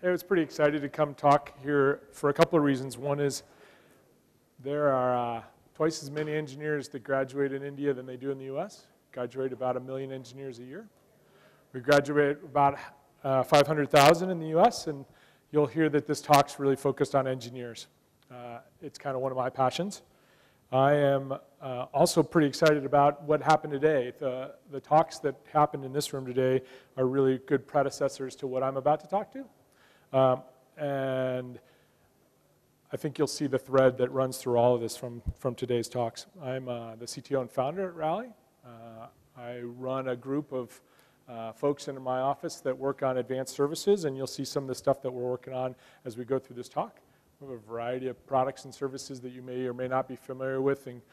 I was pretty excited to come talk here for a couple of reasons. One is there are twice as many engineers that graduate in India than they do in the US. Graduate about 1 million engineers a year. We graduate about 500,000 in the US, and you'll hear that this talk's really focused on engineers. It's kind of one of my passions. I am also pretty excited about what happened today. The talks that happened in this room today are really good predecessors to what I'm about to talk to. And I think you'll see the thread that runs through all of this from today's talks. I'm the CTO and founder at Rally. I run a group of folks in my office that work on advanced services, and you'll see some of the stuff that we're working on as we go through this talk. We have a variety of products and services that you may or may not be familiar with, and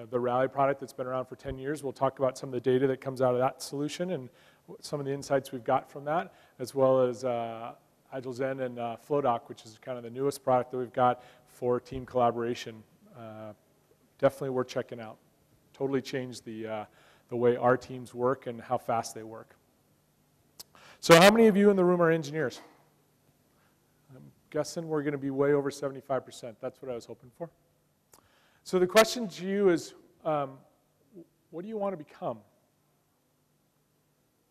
the Rally product that's been around for 10 years. We'll talk about some of the data that comes out of that solution and some of the insights we've got from that, as well as Agile Zen and FlowDoc, which is kind of the newest product that we've got for team collaboration. Definitely worth checking out. Totally changed the way our teams work and how fast they work. So how many of you in the room are engineers? I'm guessing we're going to be way over 75%. That's what I was hoping for. So the question to you is, what do you want to become?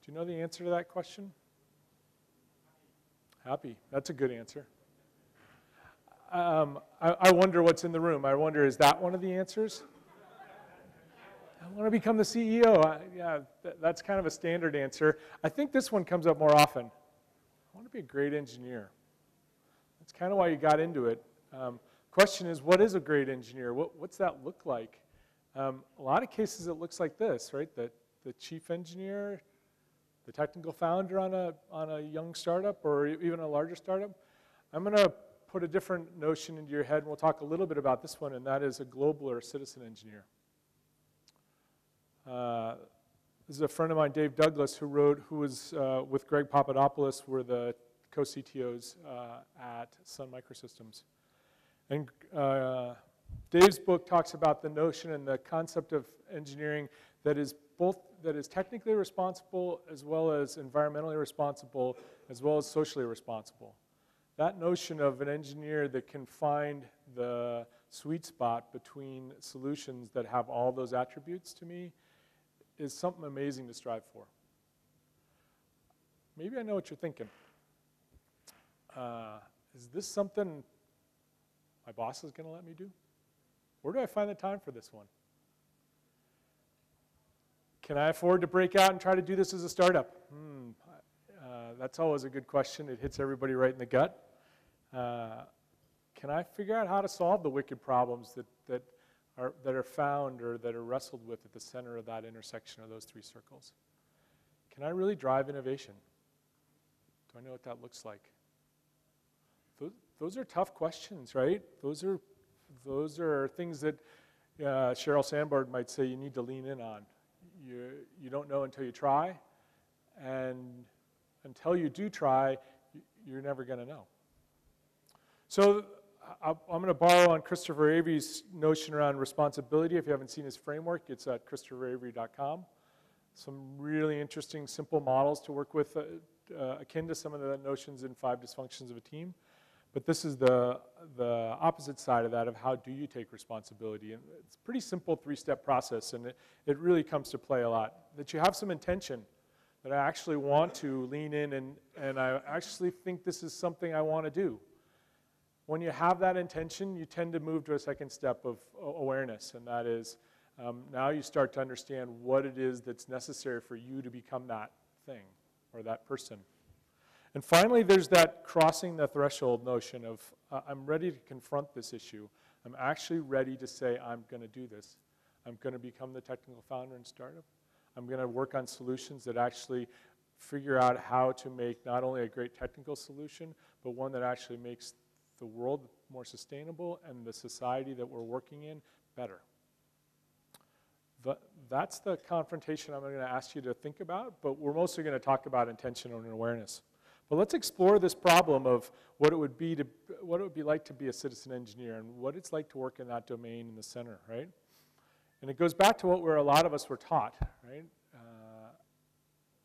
Do you know the answer to that question? Happy. That's a good answer. I wonder what's in the room. I wonder, is that one of the answers? I want to become the CEO. Yeah, that's kind of a standard answer. I think this one comes up more often. I want to be a great engineer. That's kind of why you got into it. Question is, what is a great engineer? What's that look like? A lot of cases it looks like this, right? The chief engineer, the technical founder on a young startup or even a larger startup. I'm going to put a different notion into your head, and we'll talk a little bit about this one, and that is a global or a citizen engineer. This is a friend of mine, Dave Douglas, who was with Greg Papadopoulos, were the co-CTOs at Sun Microsystems. And Dave's book talks about the notion and the concept of engineering that is technically responsible as well as environmentally responsible as well as socially responsible. That notion of an engineer that can find the sweet spot between solutions that have all those attributes, to me, is something amazing to strive for. Maybe I know what you're thinking. Is this something my boss is going to let me do? Where do I find the time for this one? Can I afford to break out and try to do this as a startup? That's always a good question. It hits everybody right in the gut. Can I figure out how to solve the wicked problems that are found or that are wrestled with at the center of that intersection of those three circles? Can I really drive innovation? Do I know what that looks like? Those are tough questions, right? Those are things that Sheryl Sandberg might say you need to lean in on. You don't know until you try, and until you do try, you're never going to know. So I'm going to borrow on Christopher Avery's notion around responsibility. If you haven't seen his framework, it's at christopheravery.com. Some really interesting, simple models to work with, akin to some of the notions in 5 Dysfunctions of a Team. But this is the opposite side of that, of how do you take responsibility. And it's a pretty simple 3-step process, and it really comes to play a lot. That you have some intention, that I actually want to lean in and I actually think this is something I want to do. When you have that intention, you tend to move to a second step of awareness, and that is now you start to understand what it is that's necessary for you to become that thing or that person. And finally, there's that crossing the threshold notion of I'm ready to confront this issue. I'm actually ready to say I'm going to do this. I'm going to become the technical founder in startup. I'm going to work on solutions that actually figure out how to make not only a great technical solution, but one that actually makes the world more sustainable and the society that we're working in better. That's the confrontation I'm going to ask you to think about, but we're mostly going to talk about intention and awareness. But let's explore this problem of what it would be like to be a citizen engineer and what it's like to work in that domain in the center, right? And it goes back to what a lot of us were taught, right?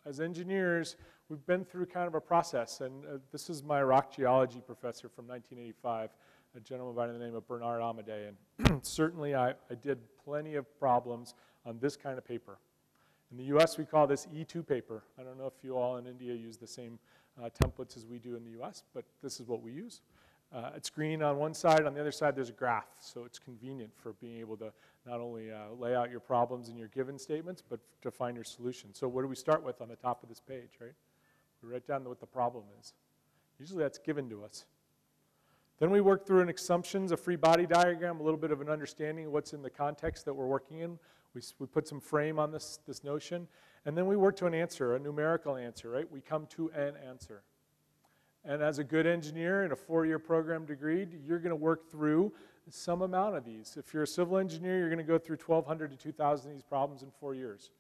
As engineers, we've been through kind of a process, and this is my rock geology professor from 1985, a gentleman by the name of Bernard Amadei, and certainly I did plenty of problems on this kind of paper. In the US, we call this E2 paper. I don't know if you all in India use the same templates as we do in the US, but this is what we use. It's green on one side, on the other side there's a graph, so it's convenient for being able to not only lay out your problems in your given statements, but to find your solution. So what do we start with on the top of this page, right? We write down what the problem is. Usually that's given to us. Then we work through an assumptions, a free body diagram, a little bit of an understanding of what's in the context that we're working in. We put some frame on this notion, and then we work to an answer, a numerical answer, right? We come to an answer. And as a good engineer in a 4-year program degree, you're going to work through some amount of these. If you're a civil engineer, you're going to go through 1,200 to 2,000 of these problems in 4 years.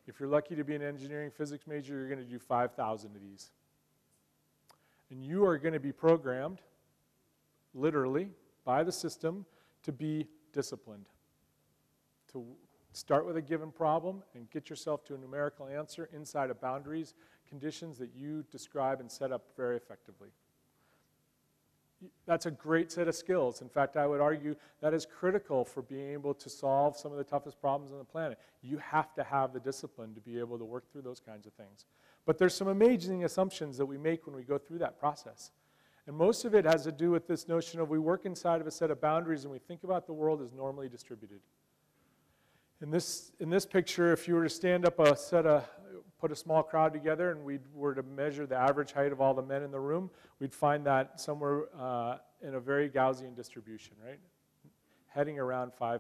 If you're lucky to be an engineering physics major, you're going to do 5,000 of these. And you are going to be programmed, literally, by the system to be disciplined, to start with a given problem and get yourself to a numerical answer inside of boundaries, conditions that you describe and set up very effectively. That's a great set of skills. In fact, I would argue that is critical for being able to solve some of the toughest problems on the planet. You have to have the discipline to be able to work through those kinds of things. But there's some amazing assumptions that we make when we go through that process. And most of it has to do with this notion of we work inside of a set of boundaries and we think about the world as normally distributed. In this picture, if you were to stand up put a small crowd together and we were to measure the average height of all the men in the room, we'd find that somewhere in a very Gaussian distribution, right? Heading around 5'9".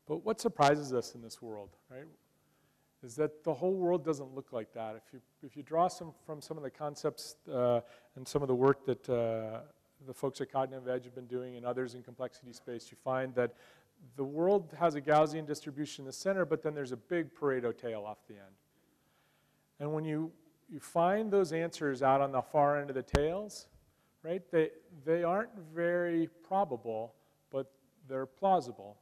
But what surprises us in this world, right, is that the whole world doesn't look like that. If you draw from some of the concepts and some of the work that the folks at Cognitive Edge have been doing and others in complexity space, you find that the world has a Gaussian distribution in the center, but then there's a big Pareto tail off the end. And when you find those answers out on the far end of the tails, right, they aren't very probable, but they're plausible.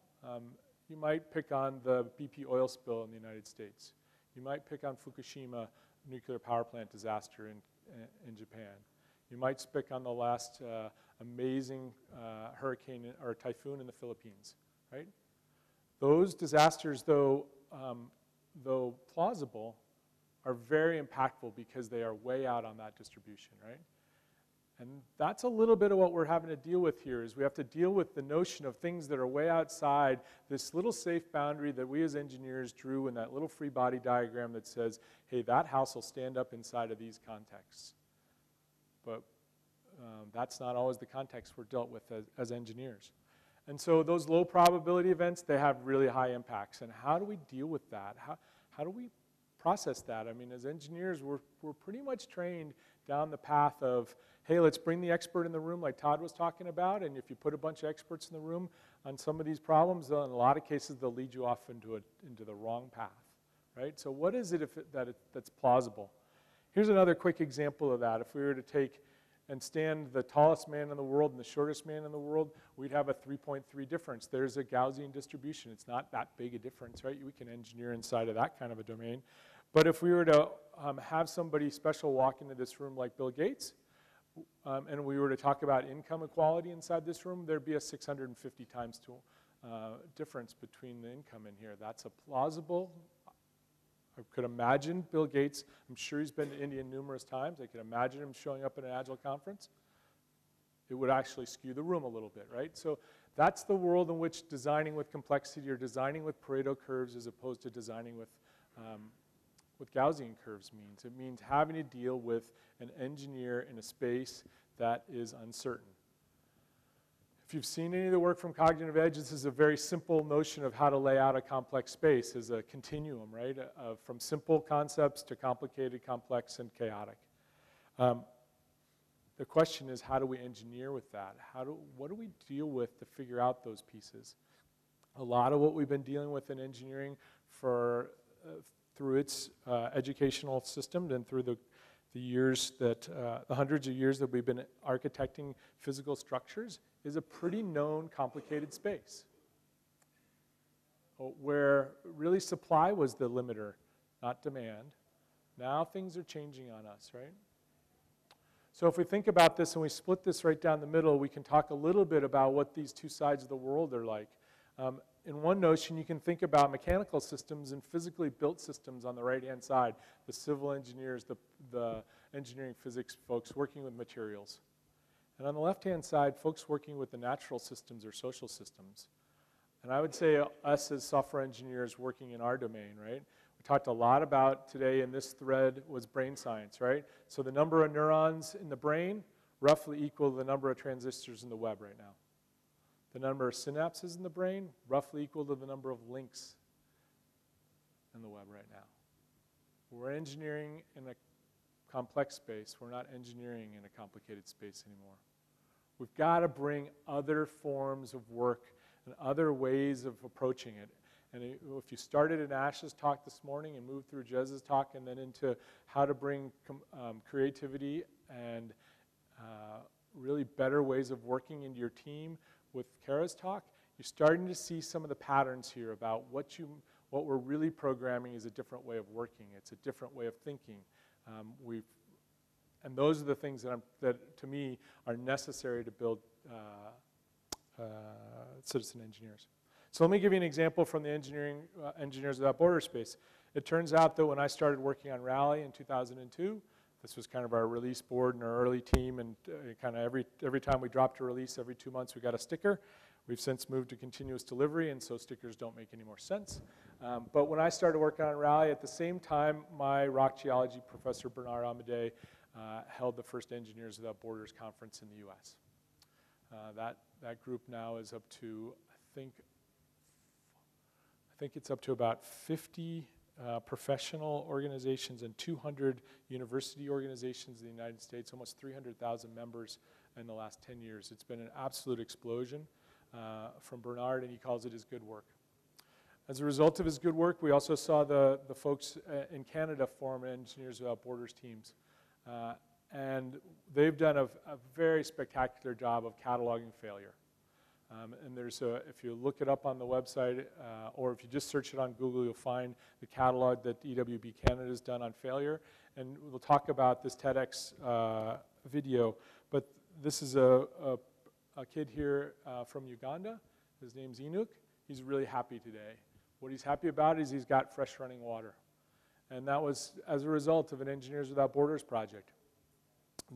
You might pick on the BP oil spill in the United States. You might pick on Fukushima nuclear power plant disaster in Japan. You might pick on the last amazing hurricane or typhoon in the Philippines, right? Those disasters, though plausible, are very impactful because they are way out on that distribution, right? And that's a little bit of what we're having to deal with here, is we have to deal with the notion of things that are way outside this little safe boundary that we as engineers drew in that little free body diagram that says, hey, that house will stand up inside of these contexts. But that's not always the context we're dealt with as engineers. And so those low probability events, they have really high impacts. And how do we deal with that? How do we process that? I mean, as engineers, we're pretty much trained down the path of, hey, let's bring the expert in the room like Todd was talking about, and if you put a bunch of experts in the room on some of these problems, in a lot of cases, they'll lead you off into the wrong path, right? So what is it that's plausible? Here's another quick example of that. If we were to take and stand the tallest man in the world and the shortest man in the world, we'd have a 3.3 difference. There's a Gaussian distribution. It's not that big a difference, right? We can engineer inside of that kind of a domain. But if we were to have somebody special walk into this room like Bill Gates, and we were to talk about income equality inside this room, there'd be a 650 times difference between the income in here. That's a plausible. I could imagine Bill Gates, I'm sure he's been to India numerous times. I could imagine him showing up at an Agile conference. It would actually skew the room a little bit, right? So that's the world in which designing with complexity or designing with Pareto curves as opposed to designing with Gaussian curves means. It means having to deal with an engineer in a space that is uncertain. If you've seen any of the work from Cognitive Edge, this is a very simple notion of how to lay out a complex space as a continuum, right? From simple concepts to complicated, complex, and chaotic. The question is, how do we engineer with that? What do we deal with to figure out those pieces? A lot of what we've been dealing with in engineering through its educational system and through the hundreds of years that we've been architecting physical structures is a pretty known complicated space where really supply was the limiter, not demand. Now things are changing on us, right? So if we think about this and we split this right down the middle, we can talk a little bit about what these two sides of the world are like. In one notion, you can think about mechanical systems and physically built systems on the right-hand side, the civil engineers, the engineering physics folks working with materials. And on the left-hand side, folks working with the natural systems or social systems. And I would say us as software engineers working in our domain, right? We talked a lot about today in this thread was brain science, right? So the number of neurons in the brain roughly equal the number of transistors in the web right now. The number of synapses in the brain roughly equal to the number of links in the web right now. We're engineering in a complex space. We're not engineering in a complicated space anymore. We've got to bring other forms of work and other ways of approaching it. And if you started in Ash's talk this morning and moved through Jez's talk and then into how to bring creativity and really better ways of working into your team with Kara's talk, you're starting to see some of the patterns here about what we're really programming is a different way of working. It's a different way of thinking. And those are the things that to me are necessary to build citizen engineers. So let me give you an example from the Engineers Without Borders space. It turns out that when I started working on Rally in 2002, this was kind of our release board and our early team, and kind of every time we dropped a release, every 2 months we got a sticker. We've since moved to continuous delivery, and so stickers don't make any more sense. But when I started working on Rally, at the same time, my rock geology professor, Bernard Amadei, held the first Engineers Without Borders conference in the US. That group now is up to, I think it's up to about 50 professional organizations and 200 university organizations in the United States, almost 300,000 members in the last 10 years. It's been an absolute explosion from Bernard, and he calls it his good work. As a result of his good work, we also saw the folks in Canada form Engineers Without Borders teams. And they've done a very spectacular job of cataloging failure. And if you look it up on the website, or if you just search it on Google, you'll find the catalog that EWB Canada has done on failure. And we'll talk about this TEDx video. But this is a kid here from Uganda. His name's Enoch. He's really happy today. What he's happy about is he's got fresh running water. And that was as a result of an Engineers Without Borders project.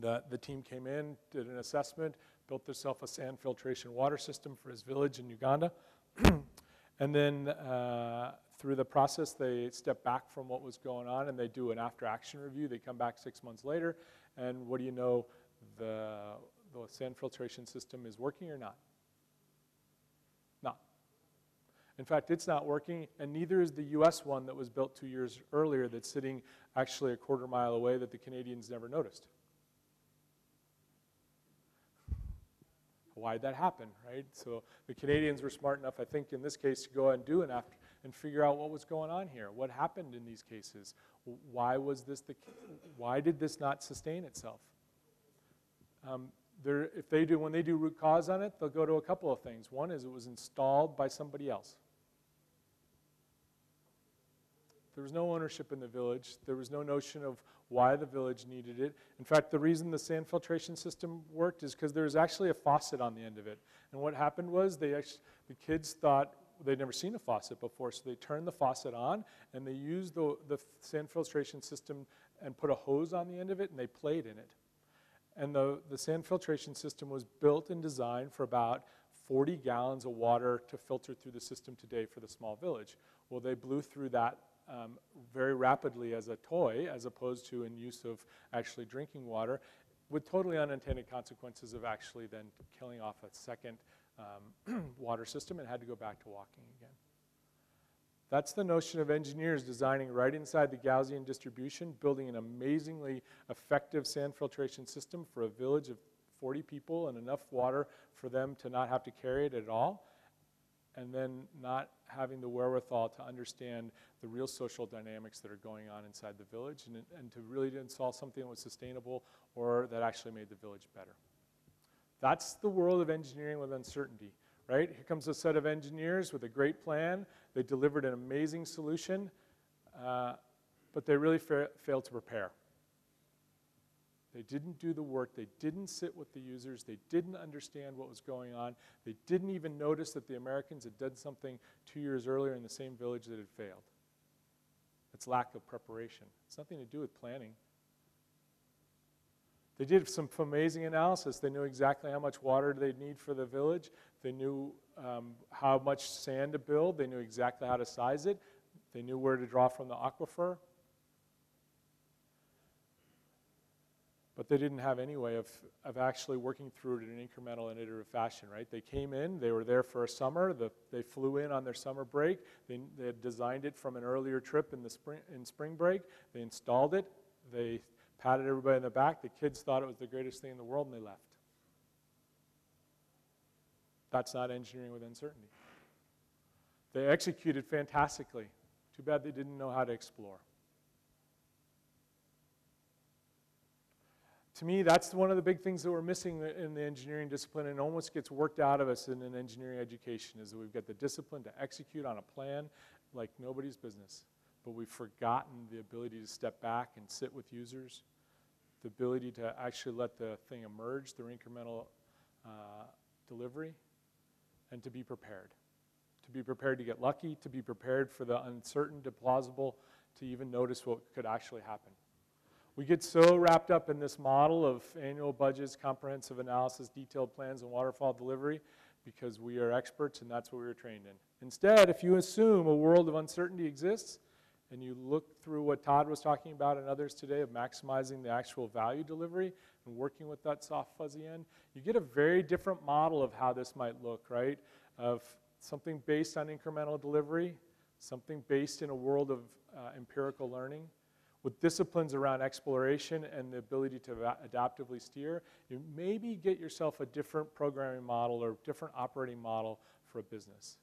The team came in, did an assessment, built themselves a sand filtration water system for his village in Uganda. And then through the process, they step back from what was going on and they do an after-action review. They come back 6 months later, and what do you know? The sand filtration system is working or not? Not. In fact, it's not working, and neither is the US one that was built 2 years earlier that's sitting actually a quarter mile away that the Canadians never noticed. Why'd that happen, right? So the Canadians were smart enough, I think, in this case, to go and do an after and figure out what was going on here. What happened in these cases? Why did this not sustain itself? When they do root cause on it, they'll go to a couple of things. One is it was installed by somebody else. There was no ownership in the village. There was no notion of why the village needed it. In fact, the reason the sand filtration system worked is because there was actually a faucet on the end of it. And what happened was the kids thought they'd never seen a faucet before, so they turned the faucet on and they used the sand filtration system and put a hose on the end of it, and they played in it. And the sand filtration system was built and designed for about 40 gallons of water to filter through the system today for the small village. Well, they blew through that very rapidly as a toy, as opposed to in use of actually drinking water, with totally unintended consequences of actually then killing off a second water system and had to go back to walking again. That's the notion of engineers designing right inside the Gaussian distribution, building an amazingly effective sand filtration system for a village of 40 people and enough water for them to not have to carry it at all, and then not having the wherewithal to understand the real social dynamics that are going on inside the village and to really install something that was sustainable or that actually made the village better. That's the world of engineering with uncertainty, right? Here comes a set of engineers with a great plan. They delivered an amazing solution, but they really failed to prepare. They didn't do the work. They didn't sit with the users. They didn't understand what was going on. They didn't even notice that the Americans had done something 2 years earlier in the same village that had failed. It's lack of preparation. It's nothing to do with planning. They did some amazing analysis. They knew exactly how much water they'd need for the village. They knew how much sand to build. They knew exactly how to size it. They knew where to draw from the aquifer. But they didn't have any way of actually working through it in an incremental and iterative fashion, right? They came in, they were there for a summer, they flew in on their summer break, they had designed it from an earlier trip in spring break, they installed it, they patted everybody in the back, the kids thought it was the greatest thing in the world, and they left. That's not engineering with uncertainty. They executed fantastically. Too bad they didn't know how to explore. To me, that's one of the big things that we're missing in the engineering discipline, and almost gets worked out of us in an engineering education, is that we've got the discipline to execute on a plan like nobody's business, but we've forgotten the ability to step back and sit with users, the ability to actually let the thing emerge through incremental delivery, and to be prepared. To be prepared to get lucky, to be prepared for the uncertain, to plausible, to even notice what could actually happen. We get so wrapped up in this model of annual budgets, comprehensive analysis, detailed plans, and waterfall delivery because we are experts and that's what we were trained in. Instead, if you assume a world of uncertainty exists and you look through what Todd was talking about and others today of maximizing the actual value delivery and working with that soft fuzzy end, you get a very different model of how this might look, right? Of something based on incremental delivery, something based in a world of empirical learning, with disciplines around exploration and the ability to adaptively steer, you maybe get yourself a different programming model or different operating model for a business.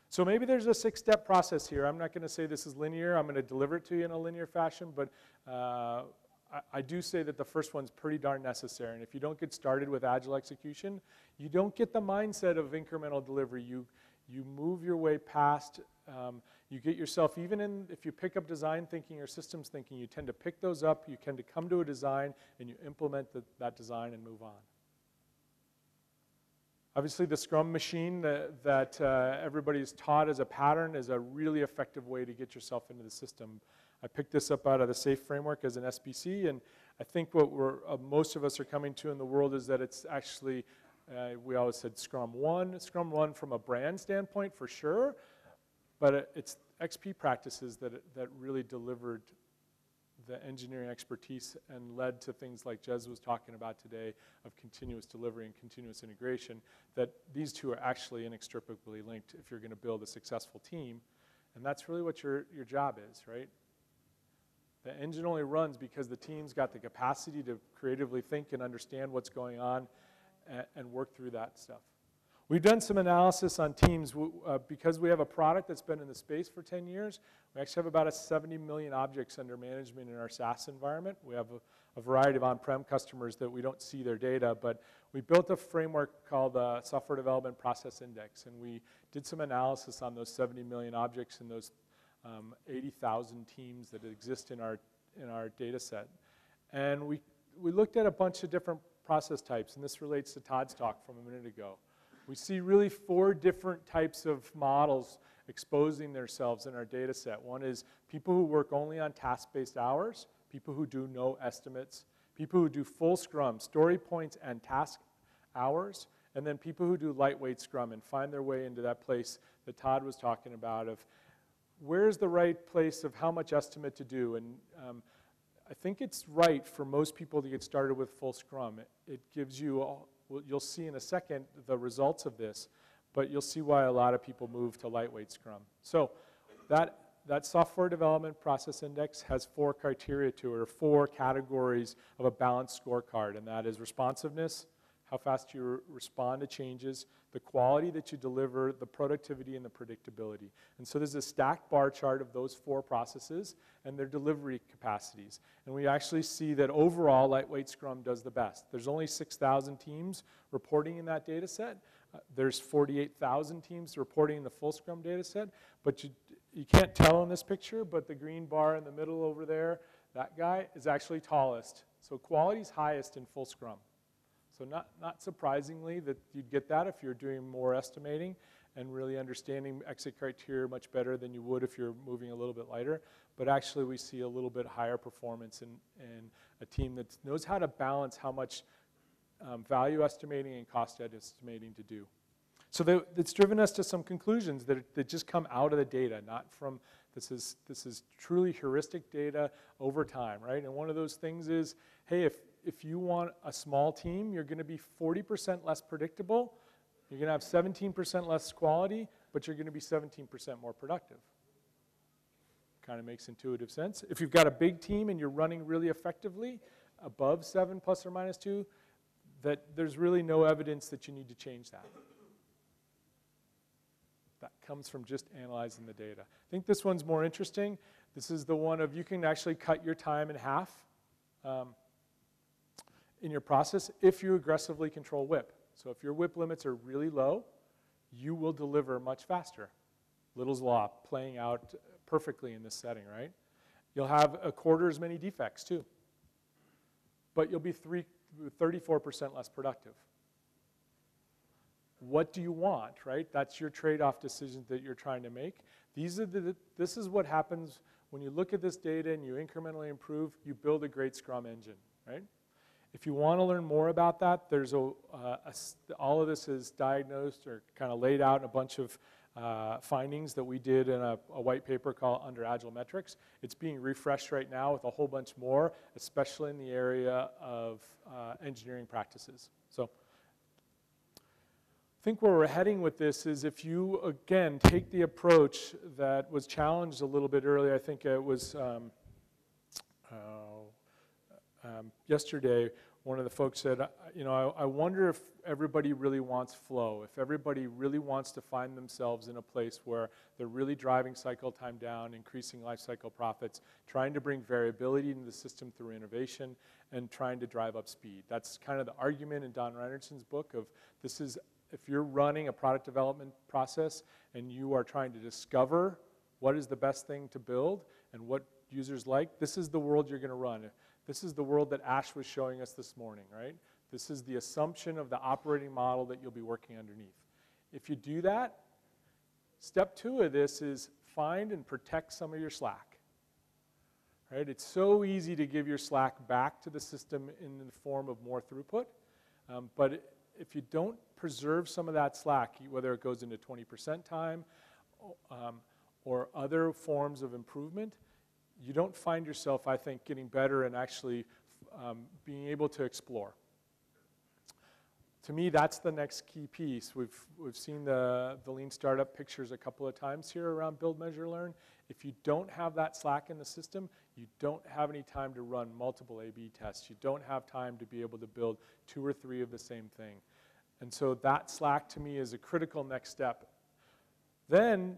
So maybe there's a 6-step process here. I'm not going to say this is linear. I'm going to deliver it to you in a linear fashion, but I do say that the first one's pretty darn necessary. And if you don't get started with agile execution, you don't get the mindset of incremental delivery. You move your way past, you get yourself, even if you pick up design thinking or systems thinking, you tend to pick those up, you tend to come to a design, and you implement that design and move on. Obviously, the Scrum machine that everybody's taught as a pattern is a really effective way to get yourself into the system. I picked this up out of the SAFE framework as an SBC, and I think what most of us are coming to in the world is that it's actually, we always said Scrum 1 from a brand standpoint for sure, but it's XP practices that really delivered the engineering expertise and led to things like Jez was talking about today of continuous delivery and continuous integration, that these two are actually inextricably linked if you're going to build a successful team. And that's really what your job is, right? The engine only runs because the team's got the capacity to creatively think and understand what's going on and work through that stuff. We've done some analysis on teams because we have a product that's been in the space for 10 years. We actually have about 70 million objects under management in our SaaS environment. We have a variety of on-prem customers that we don't see their data, but we built a framework called Software Development Process Index, and we did some analysis on those 70 million objects and those 80,000 teams that exist in our data set. And we looked at a bunch of different process types, and this relates to Todd's talk from a minute ago. We see really 4 different types of models exposing themselves in our data set. One is people who work only on task-based hours, people who do no estimates, people who do full Scrum, story points and task hours, and then people who do lightweight Scrum and find their way into that place that Todd was talking about of where's the right place of how much estimate to do. And I think it's right for most people to get started with full Scrum. It gives you you'll see in a second the results of this, but you'll see why a lot of people move to lightweight Scrum. So that Software Development Process Index has 4 criteria to it, or 4 categories of a balanced scorecard, and that is responsiveness, how fast you respond to changes, the quality that you deliver, the productivity, and the predictability. And so there's a stacked bar chart of those 4 processes and their delivery capacities. And we actually see that overall, lightweight Scrum does the best. There's only 6,000 teams reporting in that data set. There's 48,000 teams reporting in the full Scrum data set. But you can't tell in this picture, but the green bar in the middle over there, that guy is actually tallest. So quality's highest in full Scrum. So not surprisingly that you'd get that if you're doing more estimating and really understanding exit criteria much better than you would if you're moving a little bit lighter. But actually we see a little bit higher performance in a team that knows how to balance how much value estimating and cost estimating to do. So it's driven us to some conclusions that just come out of the data, not from, this is truly heuristic data over time, right? And one of those things is, hey, if you want a small team, you're going to be 40% less predictable, you're going to have 17% less quality, but you're going to be 17% more productive. Kind of makes intuitive sense. If you've got a big team and you're running really effectively, above 7 plus or minus 2, that there's really no evidence that you need to change that. That comes from just analyzing the data. I think this one's more interesting. This is the one of you can actually cut your time in half in your process if you aggressively control WIP. So if your WIP limits are really low, you will deliver much faster. Little's Law playing out perfectly in this setting, right? You'll have a quarter as many defects too. But you'll be 34% less productive. What do you want, right? That's your trade-off decisions that you're trying to make. This is what happens when you look at this data and you incrementally improve, you build a great Scrum engine, right? If you want to learn more about that, there's all of this is diagnosed or kind of laid out in a bunch of findings that we did in a white paper called Under Agile Metrics. It's being refreshed right now with a whole bunch more, especially in the area of engineering practices. So I think where we're heading with this is if you, again, take the approach that was challenged a little bit earlier, I think it was yesterday, one of the folks said, you know, I wonder if everybody really wants flow, if everybody really wants to find themselves in a place where they're really driving cycle time down, increasing life cycle profits, trying to bring variability into the system through innovation, and trying to drive up speed. That's kind of the argument in Don Reinertson's book of this is, if you're running a product development process and you are trying to discover what is the best thing to build and what users like, this is the world you're going to run. This is the world that Ash was showing us this morning, right? This is the assumption of the operating model that you'll be working underneath. If you do that, step 2 of this is find and protect some of your slack. Right? It's so easy to give your slack back to the system in the form of more throughput, but if you don't preserve some of that slack, whether it goes into 20% time or other forms of improvement, you don't find yourself, I think, getting better and actually being able to explore. To me, that's the next key piece. We've seen the lean startup pictures a couple of times here around build, measure, learn. If you don't have that slack in the system, you don't have any time to run multiple A/B tests. You don't have time to be able to build 2 or 3 of the same thing. And so that slack to me is a critical next step. Then,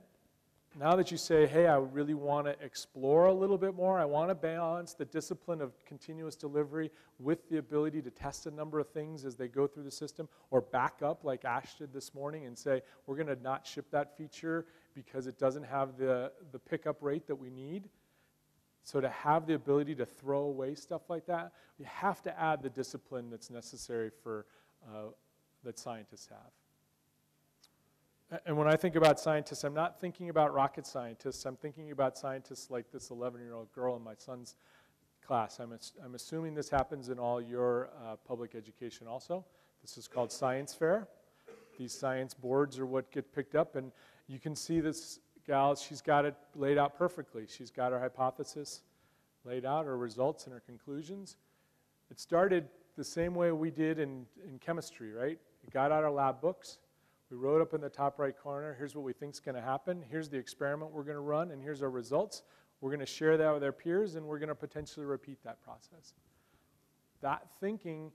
now that you say, hey, I really want to explore a little bit more, I want to balance the discipline of continuous delivery with the ability to test a number of things as they go through the system, or back up like Ash did this morning and say, we're going to not ship that feature because it doesn't have the pickup rate that we need. So to have the ability to throw away stuff like that, you have to add the discipline that's necessary for that scientists have. And when I think about scientists, I'm not thinking about rocket scientists. I'm thinking about scientists like this 11-year-old girl in my son's class. I'm assuming this happens in all your public education also. This is called science fair. These science boards are what get picked up. And you can see this gal, she's got it laid out perfectly. She's got her hypothesis laid out, her results and her conclusions. It started the same way we did in chemistry, right? We got out our lab books. We wrote up in the top right corner, here's what we think is going to happen, here's the experiment we're going to run, and here's our results. We're going to share that with our peers, and we're going to potentially repeat that process. That thinking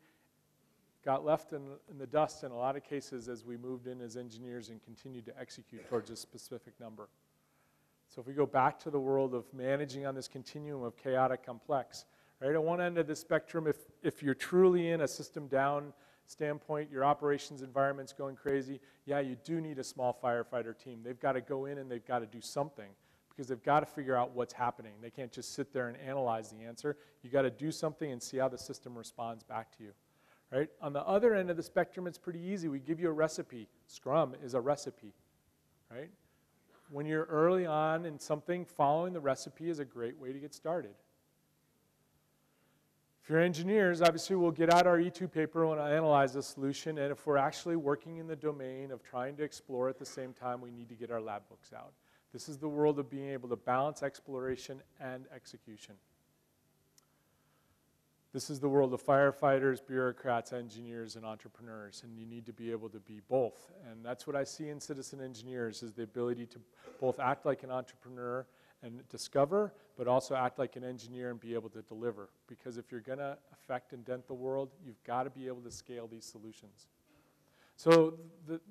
got left in the dust in a lot of cases as we moved in as engineers and continued to execute towards a specific number. So if we go back to the world of managing on this continuum of chaotic complex, right, at one end of the spectrum, if you're truly in a system down standpoint, your operations environment's going crazy, yeah, you do need a small firefighter team. They've got to go in and they've got to do something. because they've got to figure out what's happening. They can't just sit there and analyze the answer. You got to do something and see how the system responds back to you. Right? On the other end of the spectrum, it's pretty easy. We give you a recipe. Scrum is a recipe. Right? When you're early on in something, following the recipe is a great way to get started. If you're engineers, obviously we'll get out our E2 paper and analyze the solution, and if we're actually working in the domain of trying to explore at the same time, we need to get our lab books out. This is the world of being able to balance exploration and execution. This is the world of firefighters, bureaucrats, engineers, and entrepreneurs, and you need to be able to be both. And that's what I see in citizen engineers, is the ability to both act like an entrepreneur and discover, but also act like an engineer and be able to deliver. Because if you're going to affect and dent the world, you've got to be able to scale these solutions. So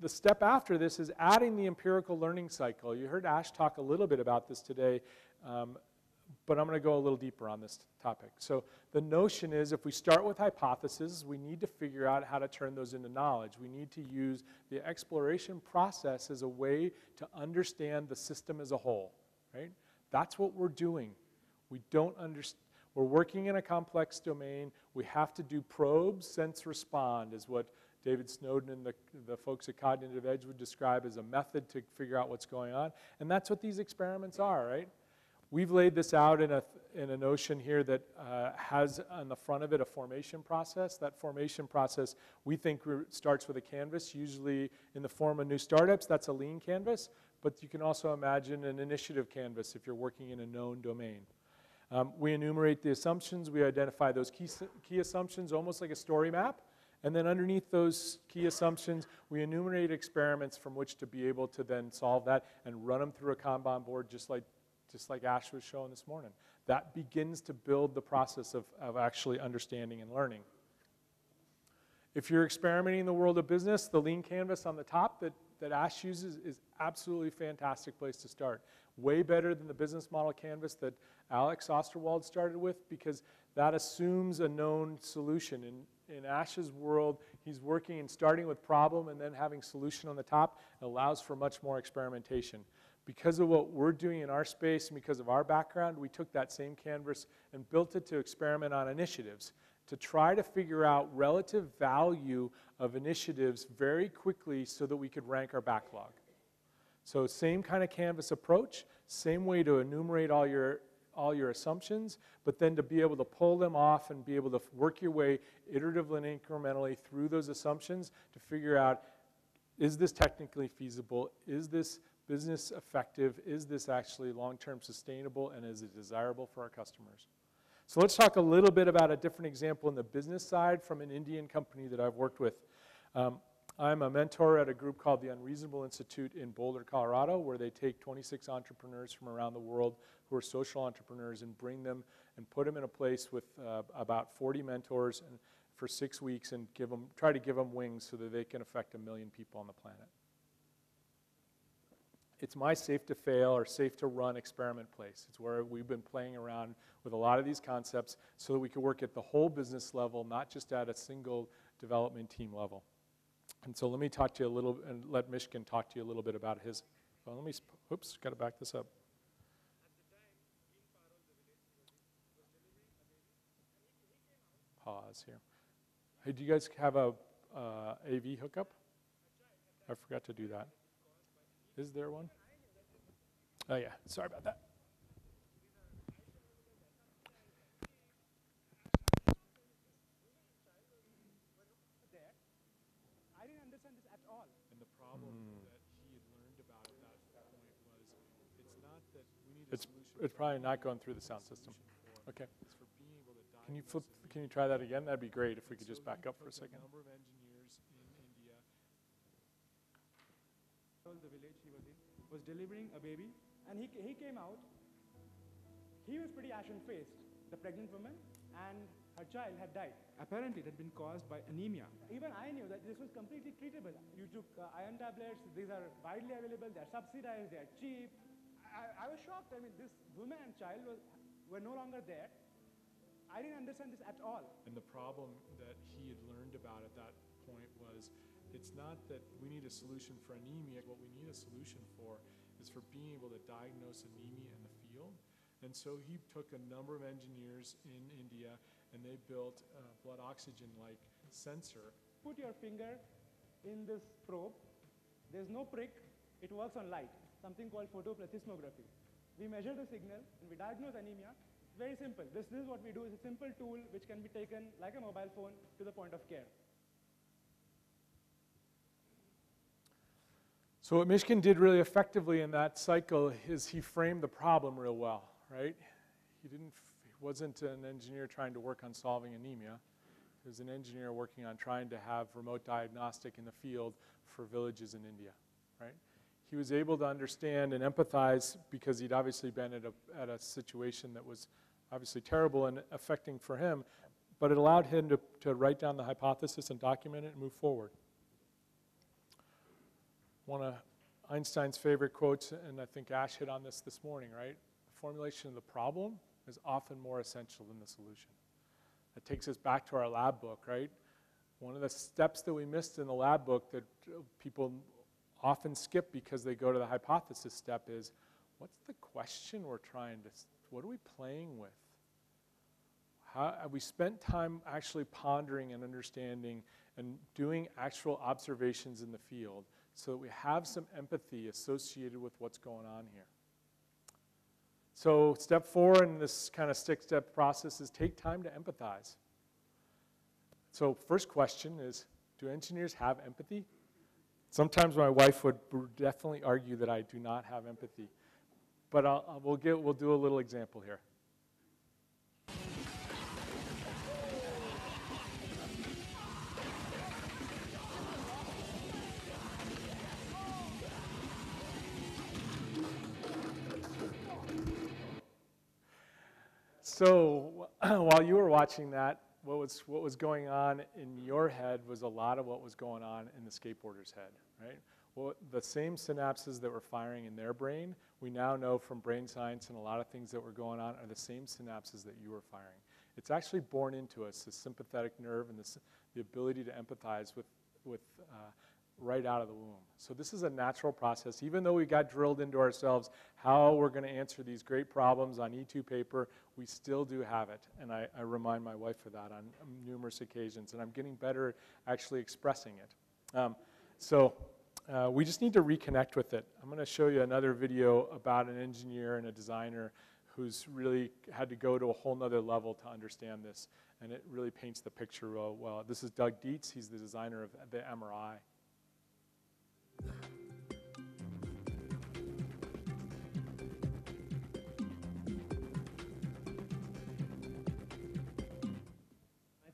the step after this is adding the empirical learning cycle. You heard Ash talk a little bit about this today, but I'm going to go a little deeper on this topic. So the notion is, if we start with hypotheses, we need to figure out how to turn those into knowledge. We need to use the exploration process as a way to understand the system as a whole, right? That's what we're doing. We're working in a complex domain. We have to do probe, sense, respond, is what David Snowden and the folks at Cognitive Edge would describe as a method to figure out what's going on. And that's what these experiments are, right? We've laid this out in a notion here that has on the front of it a formation process. That formation process, we think, starts with a canvas, usually in the form of new startups. That's a lean canvas. But you can also imagine an initiative canvas if you're working in a known domain. We enumerate the assumptions. We identify those key assumptions, almost like a story map. And then underneath those key assumptions, we enumerate experiments from which to be able to then solve that and run them through a Kanban board, just like Ash was showing this morning. That begins to build the process of actually understanding and learning. If you're experimenting in the world of business, the lean canvas on the top that Ash uses is absolutely a fantastic place to start. Way better than the business model canvas that Alex Osterwald started with, because that assumes a known solution. In Ash's world, he's working and starting with problem and then having solution on the top. It allows for much more experimentation. Because of what we're doing in our space and because of our background, we took that same canvas and built it to experiment on initiatives, to try to figure out relative value of initiatives very quickly so that we could rank our backlog. So same kind of canvas approach, same way to enumerate all your assumptions, but then to be able to pull them off and be able to work your way iteratively and incrementally through those assumptions to figure out, is this technically feasible? Is this business effective? Is this actually long-term sustainable? And is it desirable for our customers? So let's talk a little bit about a different example in the business side from an Indian company that I've worked with. I'm a mentor at a group called the Unreasonable Institute in Boulder, Colorado, where they take 26 entrepreneurs from around the world who are social entrepreneurs and bring them and put them in a place with about 40 mentors and for 6 weeks and try to give them wings so that they can affect 1 million people on the planet. It's my safe to fail or safe to run experiment place. It's where we've been playing around with a lot of these concepts so that we can work at the whole business level, not just at a single development team level. And so let me talk to you a little, and let Mishkin talk to you a little bit about his, well, oops, got to back this up. Pause here. Hey, do you guys have a AV hookup? I forgot to do that. Is there one? Oh yeah, sorry about that. I didn't understand this at all. And the problem that he had learned about at that point was, it's not that we need a solution. It's probably not going through the sound system. Okay. It's for being able to can you try that again? That'd be great if we could just back up for a second. A number of engineers in India. The village he was delivering a baby, and he came out. He was pretty ashen-faced, the pregnant woman, and her child had died. Apparently, it had been caused by anemia. Even I knew that this was completely treatable. You took iron tablets. These are widely available. They're subsidized. They're cheap. I was shocked. I mean, this woman and child were no longer there. I didn't understand this at all. And the problem that he had learned about at that point was, it's not that we need a solution for anemia. What we need a solution for is for being able to diagnose anemia in the field. And so he took a number of engineers in India and they built a blood oxygen-like sensor. Put your finger in this probe. There's no prick. It works on light, something called photoplethysmography. We measure the signal and we diagnose anemia. It's very simple. This is what we do. It's a simple tool which can be taken like a mobile phone to the point of care. So what Michigan did really effectively in that cycle is he framed the problem real well, right? He wasn't an engineer trying to work on solving anemia. He was an engineer working on trying to have remote diagnostic in the field for villages in India, right? He was able to understand and empathize because he'd obviously been at a situation that was obviously terrible and affecting for him, but it allowed him to write down the hypothesis and document it and move forward. One of Einstein's favorite quotes, and I think Ash hit on this morning, right? The formulation of the problem is often more essential than the solution. That takes us back to our lab book, right? One of the steps that we missed in the lab book that people often skip because they go to the hypothesis step is, what's the question we're trying to, what are we playing with? How have we spent time actually pondering and understanding and doing actual observations in the field so that we have some empathy associated with what's going on here? So step 4 in this kind of 6-step process is take time to empathize. So first question is, do engineers have empathy? Sometimes my wife would definitely argue that I do not have empathy. But we'll do a little example here. So while you were watching that, what was going on in your head was a lot of what was going on in the skateboarder's head, right? Well, the same synapses that were firing in their brain, we now know from brain science and a lot of things that were going on are the same synapses that you were firing. It's actually born into us, the sympathetic nerve and the ability to empathize with right out of the womb. So this is a natural process. Even though we got drilled into ourselves how we're going to answer these great problems on E2 paper, we still do have it. And I remind my wife of that on numerous occasions. And I'm getting better at actually expressing it. We just need to reconnect with it. I'm going to show you another video about an engineer and a designer who's really had to go to a whole nother level to understand this. And it really paints the picture real well. This is Doug Dietz. He's the designer of the MRI. I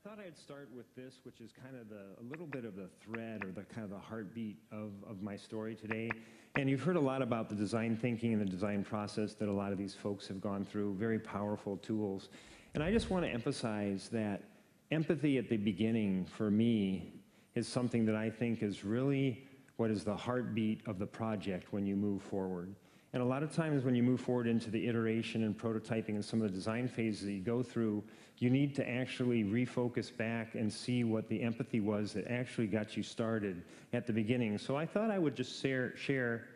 thought I'd start with this, which is kind of a little bit of the thread or the kind of the heartbeat of my story today. And you've heard a lot about the design thinking and the design process that a lot of these folks have gone through, very powerful tools. And I just want to emphasize that empathy at the beginning for me is something that I think is really what is the heartbeat of the project when you move forward. And a lot of times when you move forward into the iteration and prototyping and some of the design phases that you go through, you need to actually refocus back and see what the empathy was that actually got you started at the beginning. So I thought I would just share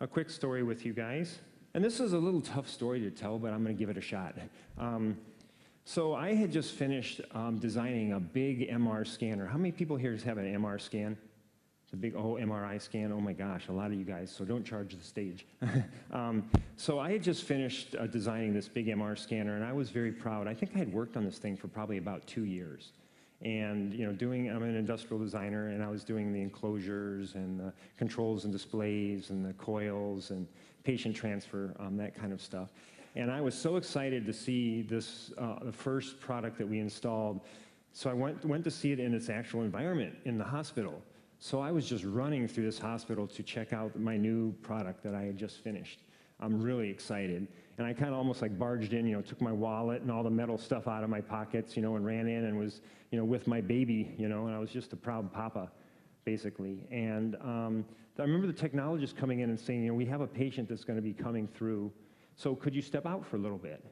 a quick story with you guys. And this is a little tough story to tell, but I'm going to give it a shot. So I had just finished designing a big MR scanner. How many people here have an MR scan? It's a big MRI scan. Oh my gosh, a lot of you guys, so don't charge the stage. So I had just finished designing this big MR scanner, and I was very proud. I think I had worked on this thing for probably about 2 years. And I'm an industrial designer, and I was doing the enclosures and the controls and displays and the coils and patient transfer, that kind of stuff. And I was so excited to see this, the first product that we installed. So I went to see it in its actual environment in the hospital. So I was just running through this hospital to check out my new product that I had just finished. I'm really excited. And I kind of almost like barged in, took my wallet and all the metal stuff out of my pockets, and ran in and was, with my baby, and I was just a proud papa, basically. And I remember the technologist coming in and saying, we have a patient that's going to be coming through, so could you step out for a little bit?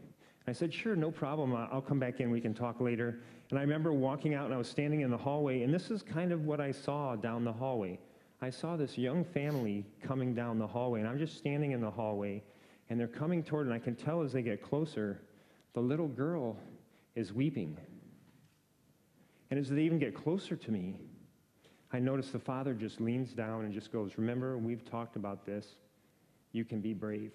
I said, sure, no problem. I'll come back in. We can talk later. And I remember walking out, and I was standing in the hallway, and this is kind of what I saw down the hallway. I saw this young family coming down the hallway, and I'm just standing in the hallway, and they're coming toward, and I can tell as they get closer, the little girl is weeping. And as they even get closer to me, I notice the father just leans down and just goes, remember, we've talked about this. You can be brave.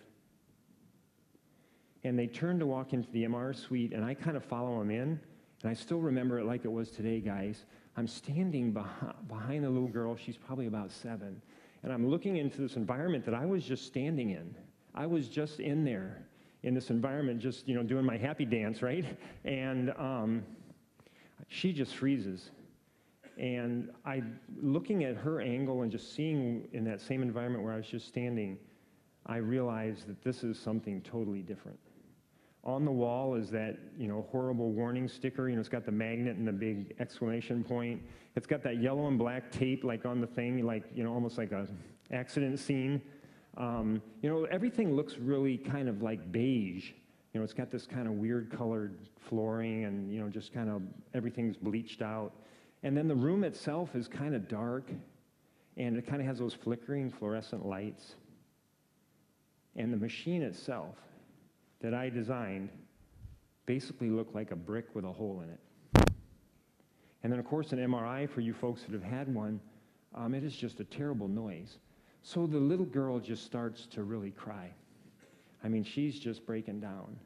And they turn to walk into the MR suite, and I kind of follow them in. And I still remember it like it was today, guys. I'm standing behind the little girl. She's probably about 7. And I'm looking into this environment that I was just standing in. I was just in there, in this environment, just, doing my happy dance, right? And she just freezes. And looking at her angle and just seeing in that same environment where I was just standing, I realized that this is something totally different. On the wall is that, horrible warning sticker. It's got the magnet and the big exclamation point. It's got that yellow and black tape, like on the thing, like, almost like a accident scene. Everything looks really kind of like beige. It's got this kind of weird colored flooring and, just kind of everything's bleached out. And then the room itself is kind of dark, and it kind of has those flickering fluorescent lights. And the machine itself that I designed basically looked like a brick with a hole in it. And then, of course, an MRI, for you folks that have had one, it is just a terrible noise. So the little girl just starts to really cry. I mean, she's just breaking down.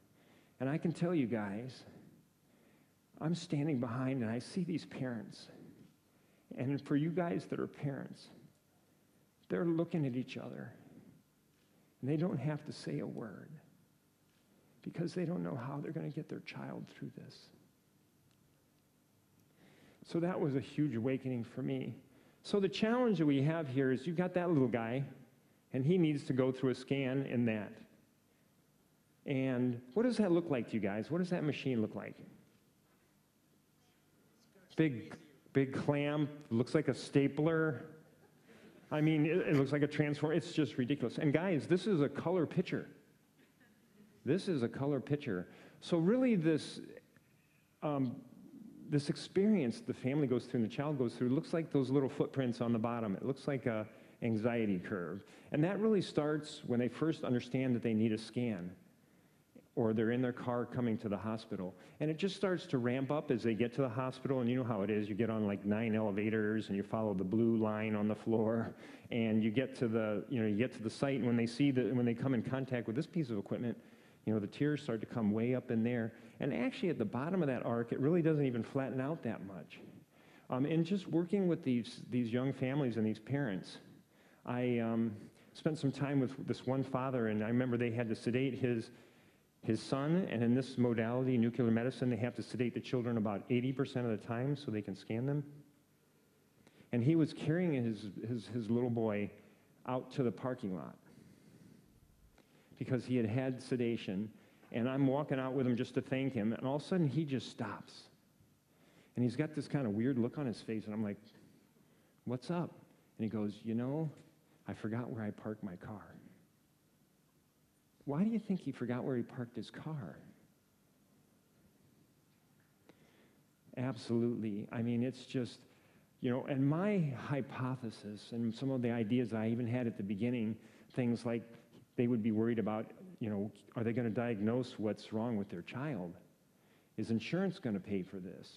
And I can tell you guys, I'm standing behind and I see these parents. And for you guys that are parents, they're looking at each other. And they don't have to say a word because they don't know how they're going to get their child through this. So that was a huge awakening for me. So the challenge that we have here is you've got that little guy, and he needs to go through a scan in that. And what does that look like to you guys? What does that machine look like? Big clamp, looks like a stapler. I mean, it looks like a transformer. It's just ridiculous. And guys, this is a color picture. This is a color picture. So really this experience the family goes through and the child goes through looks like those little footprints on the bottom. It looks like a anxiety curve. And that really starts when they first understand that they need a scan, or they're in their car coming to the hospital. And it just starts to ramp up as they get to the hospital, and you know how it is. You get on like 9 elevators, and you follow the blue line on the floor, and you get to the site, and when they come in contact with this piece of equipment, the tears start to come way up in there. And actually at the bottom of that arc, it really doesn't even flatten out that much. And just working with these young families and these parents, I spent some time with this one father, and I remember they had to sedate his son, and in this modality, nuclear medicine, they have to sedate the children about 80% of the time so they can scan them. And he was carrying his little boy out to the parking lot because he had had sedation, and I'm walking out with him just to thank him, and all of a sudden he just stops. And he's got this kind of weird look on his face, and I'm like, what's up? And he goes, I forgot where I parked my car. Why do you think he forgot where he parked his car? Absolutely. I mean, it's just, and my hypothesis and some of the ideas I even had at the beginning, things like they would be worried about, are they going to diagnose what's wrong with their child? Is insurance going to pay for this?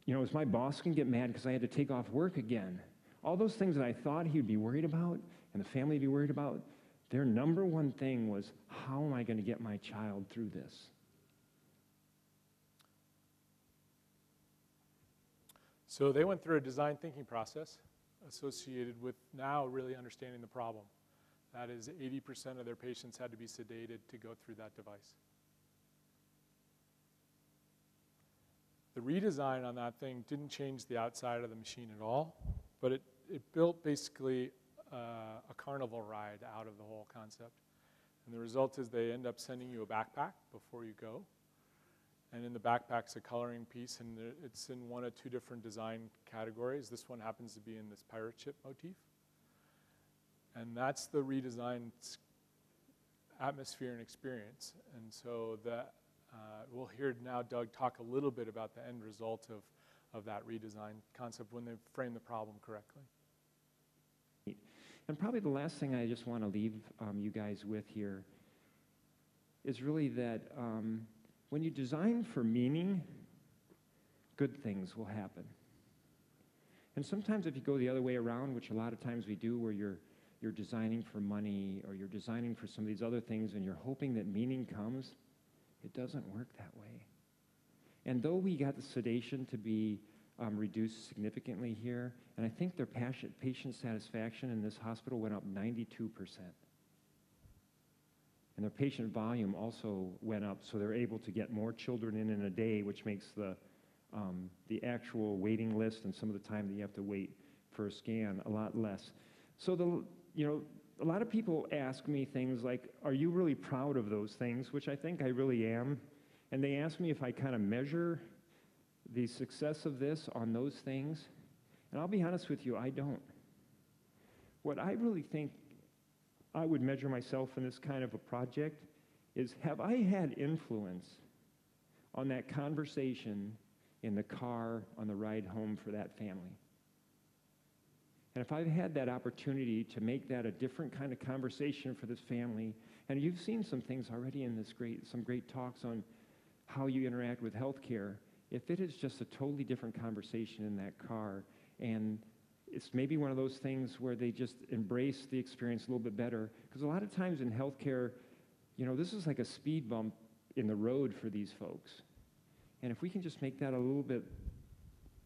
Is my boss going to get mad because I had to take off work again? All those things that I thought he would be worried about and the family would be worried about, their number one thing was, how am I going to get my child through this? So they went through a design thinking process associated with now really understanding the problem. That is, 80% of their patients had to be sedated to go through that device. The redesign on that thing didn't change the outside of the machine at all, but it built basically a carnival ride out of the whole concept. And the result is they end up sending you a backpack before you go. And in the backpack's a coloring piece, and it's in one of 2 different design categories. This one happens to be in this pirate ship motif. And that's the redesigned atmosphere and experience. And so we'll hear now Doug talk a little bit about the end result of that redesign concept when they frame the problem correctly. And probably the last thing I just want to leave you guys with here is really that when you design for meaning, good things will happen. And sometimes if you go the other way around, which a lot of times we do, where you're designing for money or you're designing for some of these other things and you're hoping that meaning comes, it doesn't work that way. And though we got the sedation to be reduced significantly here, and I think their patient satisfaction in this hospital went up 92%. And their patient volume also went up, so they're able to get more children in a day, which makes the actual waiting list and some of the time that you have to wait for a scan a lot less. So a lot of people ask me things like, are you really proud of those things? Which I think I really am. And they ask me if I kind of measure the success of this on those things. And I'll be honest with you, I don't. What I really think I would measure myself in this kind of a project is, have I had influence on that conversation in the car on the ride home for that family? And if I've had that opportunity to make that a different kind of conversation for this family, and you've seen some things already in some great talks on how you interact with healthcare, if it is just a totally different conversation in that car, and it's maybe one of those things where they just embrace the experience a little bit better, because a lot of times in healthcare, this is like a speed bump in the road for these folks. And if we can just make that a little bit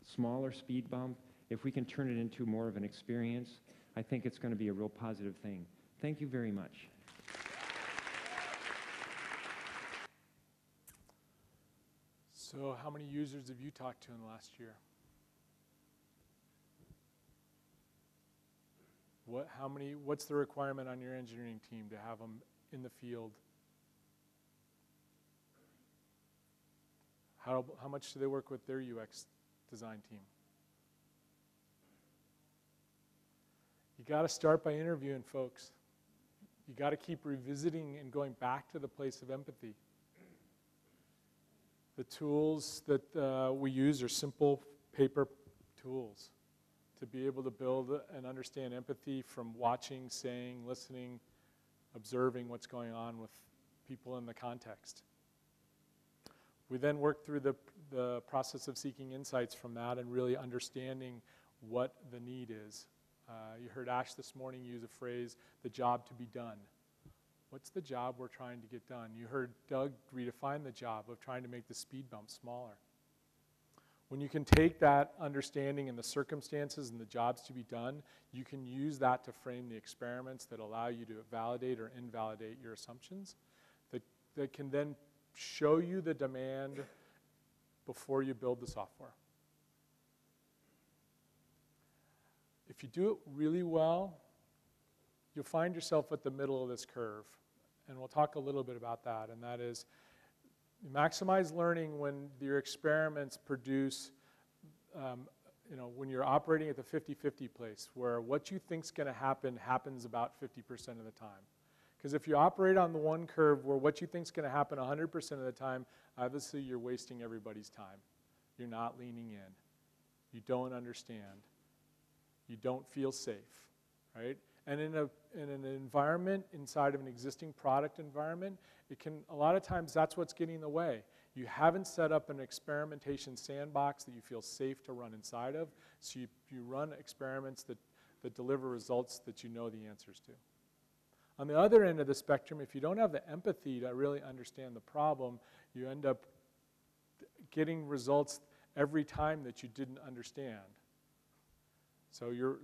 smaller speed bump, if we can turn it into more of an experience, I think it's going to be a real positive thing. Thank you very much. So how many users have you talked to in the last year? What's the requirement on your engineering team to have them in the field? How much do they work with their UX design team? You got to start by interviewing folks. You got to keep revisiting and going back to the place of empathy. The tools that we use are simple paper tools to be able to build and understand empathy from watching, saying, listening, observing what's going on with people in the context. We then work through the process of seeking insights from that and really understanding what the need is. You heard Ash this morning use a phrase, the job to be done. What's the job we're trying to get done? You heard Doug redefine the job of trying to make the speed bump smaller. When you can take that understanding and the circumstances and the jobs to be done, you can use that to frame the experiments that allow you to validate or invalidate your assumptions that can then show you the demand before you build the software. If you do it really well, you'll find yourself at the middle of this curve. And we'll talk a little bit about that, and that is you maximize learning when your experiments produce, when you're operating at the 50-50 place, where what you think's going to happen happens about 50% of the time. Because if you operate on the one curve where what you think's going to happen 100% of the time, obviously you're wasting everybody's time. You're not leaning in. You don't understand. You don't feel safe, right? And in an environment, inside of an existing product environment, a lot of times that's what's getting in the way. You haven't set up an experimentation sandbox that you feel safe to run inside of, so you run experiments that deliver results that you know the answers to. On the other end of the spectrum, if you don't have the empathy to really understand the problem, you end up getting results every time that you didn't understand. So you're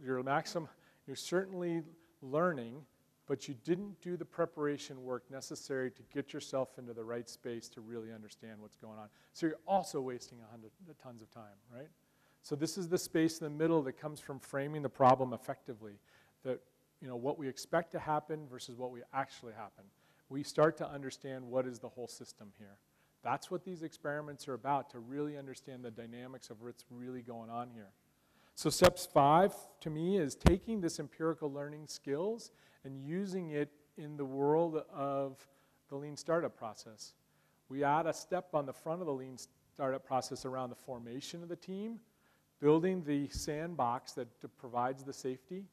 certainly learning, but you didn't do the preparation work necessary to get yourself into the right space to really understand what's going on. So you're also wasting tons of time, right? So this is the space in the middle that comes from framing the problem effectively, that what we expect to happen versus what we actually happen. We start to understand what is the whole system here. That's what these experiments are about, to really understand the dynamics of what's really going on here. So steps 5, to me, is taking this empirical learning skills and using it in the world of the lean startup process. We add a step on the front of the lean startup process around the formation of the team, building the sandbox that provides the safety,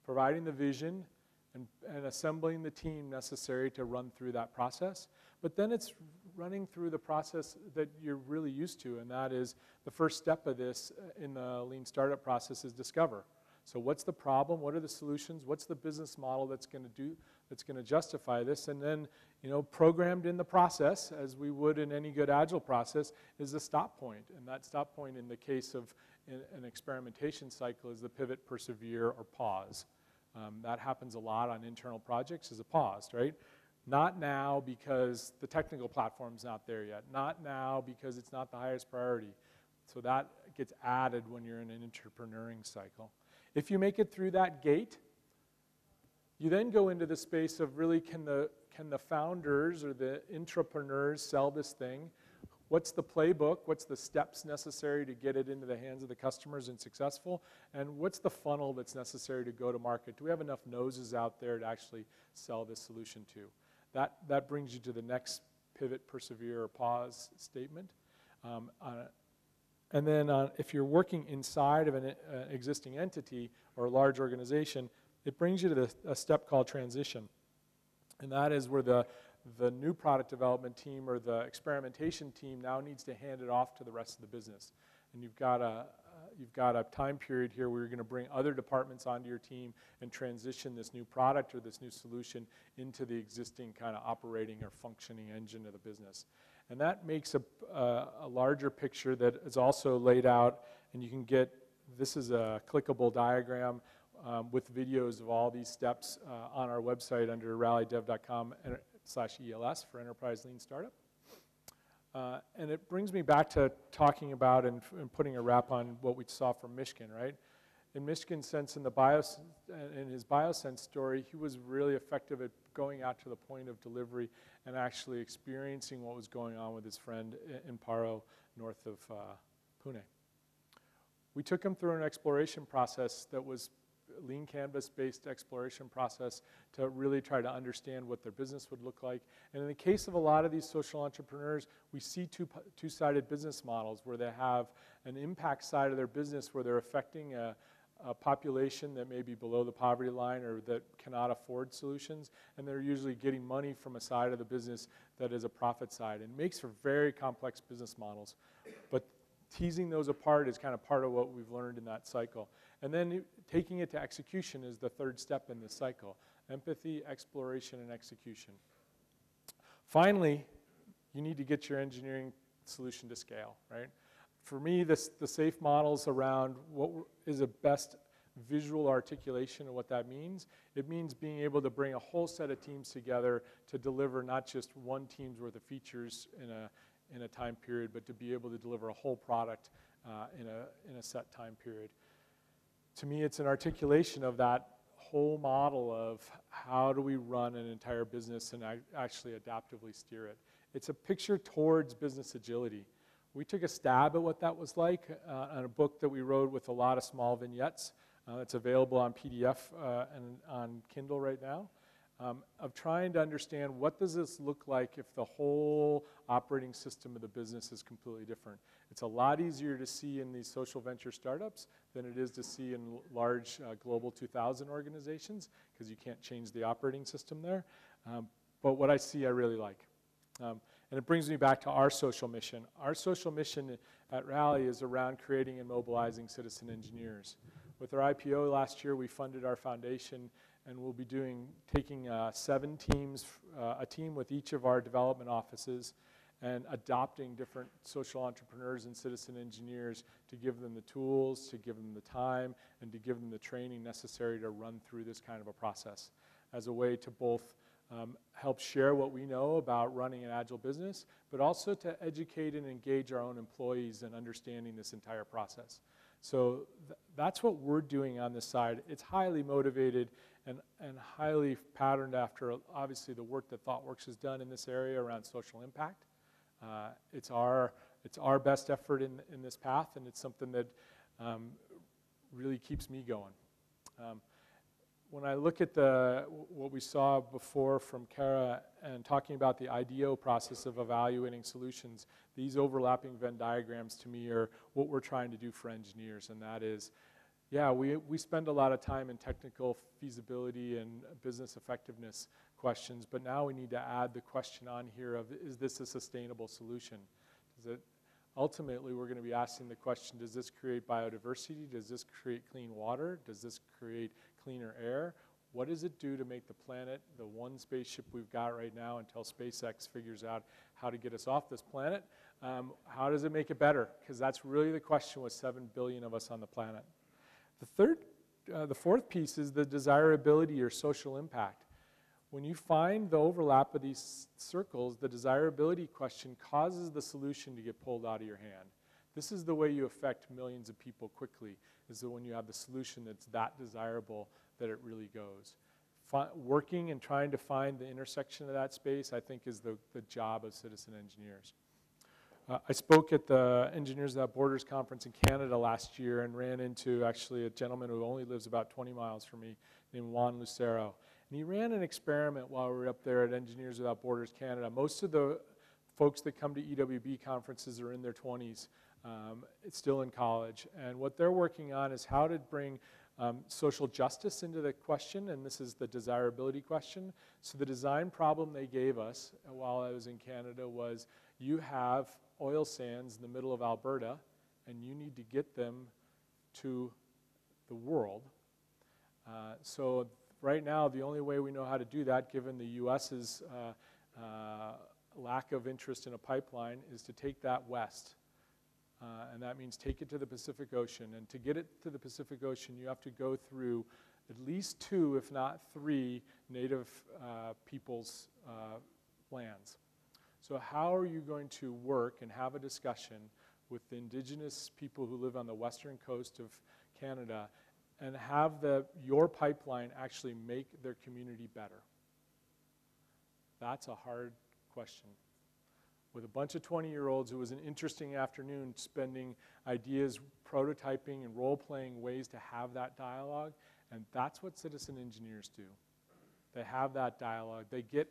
providing the vision and assembling the team necessary to run through that process. But then it's running through the process that you're really used to, and that is the first step of this in the lean startup process is discover. So what's the problem? What are the solutions? What's the business model that's going to justify this? And then, programmed in the process, as we would in any good Agile process, is the stop point. And that stop point in the case of an experimentation cycle is the pivot, persevere, or pause. That happens a lot on internal projects as a pause, right? Not now because the technical platform's not there yet. Not now because it's not the highest priority. So that gets added when you're in an entrepreneuring cycle. If you make it through that gate, you then go into the space of really can the founders or the intrapreneurs sell this thing? What's the playbook? What's the steps necessary to get it into the hands of the customers and successful? And what's the funnel that's necessary to go to market? Do we have enough noses out there to actually sell this solution to? That brings you to the next pivot, persevere, or pause statement. And then if you're working inside of an existing entity or a large organization, it brings you to a step called transition. And that is where the new product development team or the experimentation team now needs to hand it off to the rest of the business. And you've got a time period here where you're going to bring other departments onto your team and transition this new product or this new solution into the existing kind of operating or functioning engine of the business. And that makes a larger picture that is also laid out, and you can get, this is a clickable diagram with videos of all these steps on our website under rallydev.com/ELS for Enterprise Lean Startup. And it brings me back to talking about and putting a wrap on what we saw from Mishkin, right? In Mishkin's sense, in his BioSense story, he was really effective at going out to the point of delivery and actually experiencing what was going on with his friend in Paro, north of Pune. We took him through an exploration process that was lean canvas-based exploration process to really try to understand what their business would look like. And in the case of a lot of these social entrepreneurs, we see two-sided business models where they have an impact side of their business where they're affecting a population that may be below the poverty line or that cannot afford solutions, and they're usually getting money from a side of the business that is a profit side. And it makes for very complex business models. But teasing those apart is kind of part of what we've learned in that cycle. And then taking it to execution is the third step in this cycle. Empathy, exploration, and execution. Finally, you need to get your engineering solution to scale, right? For me, the SAFE model's around what is a best visual articulation of what that means. It means being able to bring a whole set of teams together to deliver not just one team's worth of features in a time period, but to be able to deliver a whole product in a set time period. To me, it's an articulation of that whole model of how do we run an entire business and actually adaptively steer it. It's a picture towards business agility. We took a stab at what that was like on a book that we wrote with a lot of small vignettes. It's available on PDF and on Kindle right now. Of trying to understand what does this look like if the whole operating system of the business is completely different. It's a lot easier to see in these social venture startups than it is to see in large global 2000 organizations because you can't change the operating system there. But what I see, I really like. And it brings me back to our social mission. Our social mission at Rally is around creating and mobilizing citizen engineers. With our IPO last year, we funded our foundation, and we'll be taking 7 teams, a team with each of our development offices, and adopting different social entrepreneurs and citizen engineers to give them the tools, to give them the time, and to give them the training necessary to run through this kind of a process as a way to both help share what we know about running an agile business, but also to educate and engage our own employees in understanding this entire process. So that's what we're doing on this side. It's highly motivated and highly patterned after, obviously, the work that ThoughtWorks has done in this area around social impact. It's our best effort in this path, and it's something that really keeps me going. When I look at what we saw before from Kara and talking about the IDEO process of evaluating solutions, these overlapping Venn diagrams to me are what we're trying to do for engineers, and that is Yeah, we spend a lot of time in technical feasibility and business effectiveness questions, but now we need to add the question on here of, is this a sustainable solution? Does it, ultimately, we're going to be asking the question, does this create biodiversity? Does this create clean water? Does this create cleaner air? What does it do to make the planet, the one spaceship we've got right now until SpaceX figures out how to get us off this planet, how does it make it better? Because that's really the question with 7 billion of us on the planet. The fourth piece is the desirability or social impact. When you find the overlap of these circles, the desirability question causes the solution to get pulled out of your hand. This is the way you affect millions of people quickly, is that when you have the solution that's that desirable that it really goes. Working and trying to find the intersection of that space, I think, is the job of citizen engineers. I spoke at the Engineers Without Borders conference in Canada last year and ran into actually a gentleman who only lives about 20 miles from me named Juan Lucero. And he ran an experiment while we were up there at Engineers Without Borders Canada. Most of the folks that come to EWB conferences are in their 20s, it's still in college. And what they're working on is how to bring social justice into the question, and this is the desirability question. So the design problem they gave us while I was in Canada was, you have oil sands in the middle of Alberta, and you need to get them to the world. So right now, the only way we know how to do that, given the US's lack of interest in a pipeline, is to take that west. And that means take it to the Pacific Ocean. And to get it to the Pacific Ocean, you have to go through at least 2, if not 3, native peoples' lands. So how are you going to work and have a discussion with the indigenous people who live on the western coast of Canada and have your pipeline actually make their community better? That's a hard question. With a bunch of 20-year-olds, it was an interesting afternoon spending ideas, prototyping, and role-playing ways to have that dialogue, and that's what citizen engineers do. They have that dialogue. They get,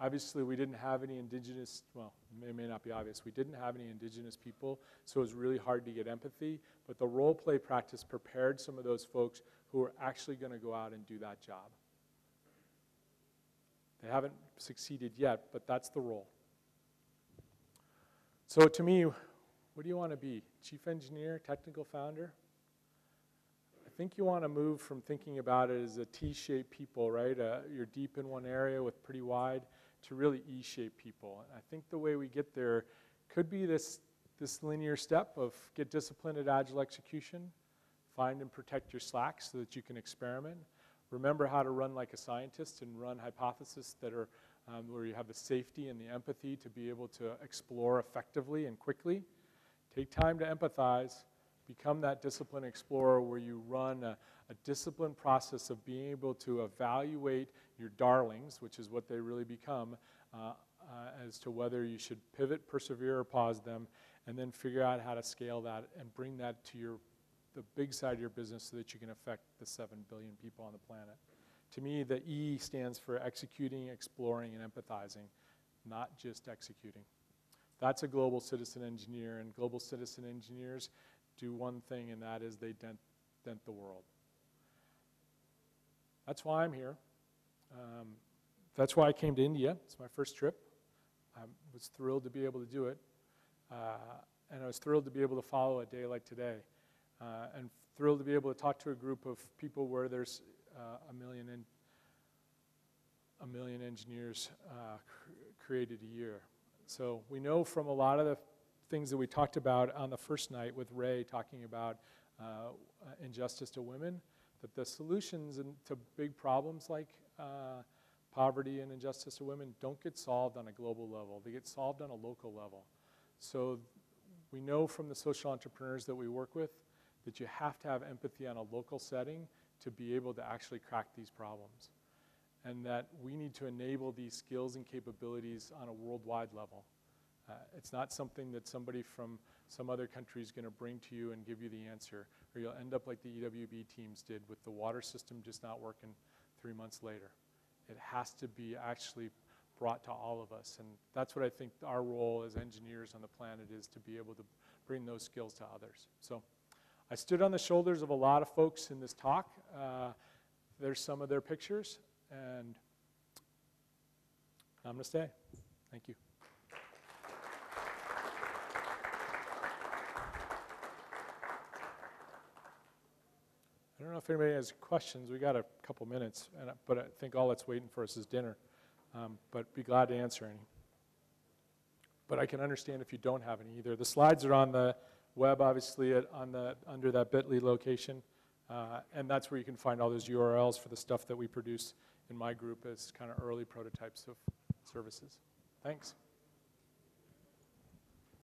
obviously we didn't have any indigenous, well, it may not be obvious, we didn't have any indigenous people, so it was really hard to get empathy, but the role-play practice prepared some of those folks who are actually going to go out and do that job. They haven't succeeded yet, but that's the role. So to me, what do you want to be? Chief engineer, technical founder? I think you want to move from thinking about it as a T-shaped people, right? You're deep in one area with pretty wide, to really E-shaped people. And I think the way we get there could be this linear step of get disciplined at agile execution, find and protect your slack so that you can experiment. Remember how to run like a scientist and run hypotheses that are where you have the safety and the empathy to be able to explore effectively and quickly. Take time to empathize. Become that disciplined explorer where you run a disciplined process of being able to evaluate your darlings, which is what they really become, as to whether you should pivot, persevere, or pause them, and then figure out how to scale that and bring that to the big side of your business so that you can affect the 7 billion people on the planet. To me, the E stands for executing, exploring, and empathizing, not just executing. That's a global citizen engineer, and global citizen engineers do one thing, and that is they dent the world. That's why I'm here. That's why I came to India. It's my first trip. I was thrilled to be able to do it, and I was thrilled to be able to follow a day like today, and thrilled to be able to talk to a group of people where there's a million engineers created a year. So we know from a lot of the things that we talked about on the first night with Ray talking about injustice to women, that the solutions to big problems like poverty and injustice to women don't get solved on a global level. They get solved on a local level. So we know from the social entrepreneurs that we work with that you have to have empathy on a local setting to be able to actually crack these problems. And that we need to enable these skills and capabilities on a worldwide level. It's not something that somebody from some other country is going to bring to you and give you the answer, or you'll end up like the EWB teams did with the water system just not working 3 months later. It has to be actually brought to all of us, and that's what I think our role as engineers on the planet is, to be able to bring those skills to others. So I stood on the shoulders of a lot of folks in this talk. There's some of their pictures, and namaste. Thank you. I don't know if anybody has questions. We got a couple minutes, but I think all that's waiting for us is dinner. But be glad to answer any. But I can understand if you don't have any either. The slides are on the web, obviously, under that bit.ly location. And that's where you can find all those URLs for the stuff that we produce in my group as kind of early prototypes of services. Thanks.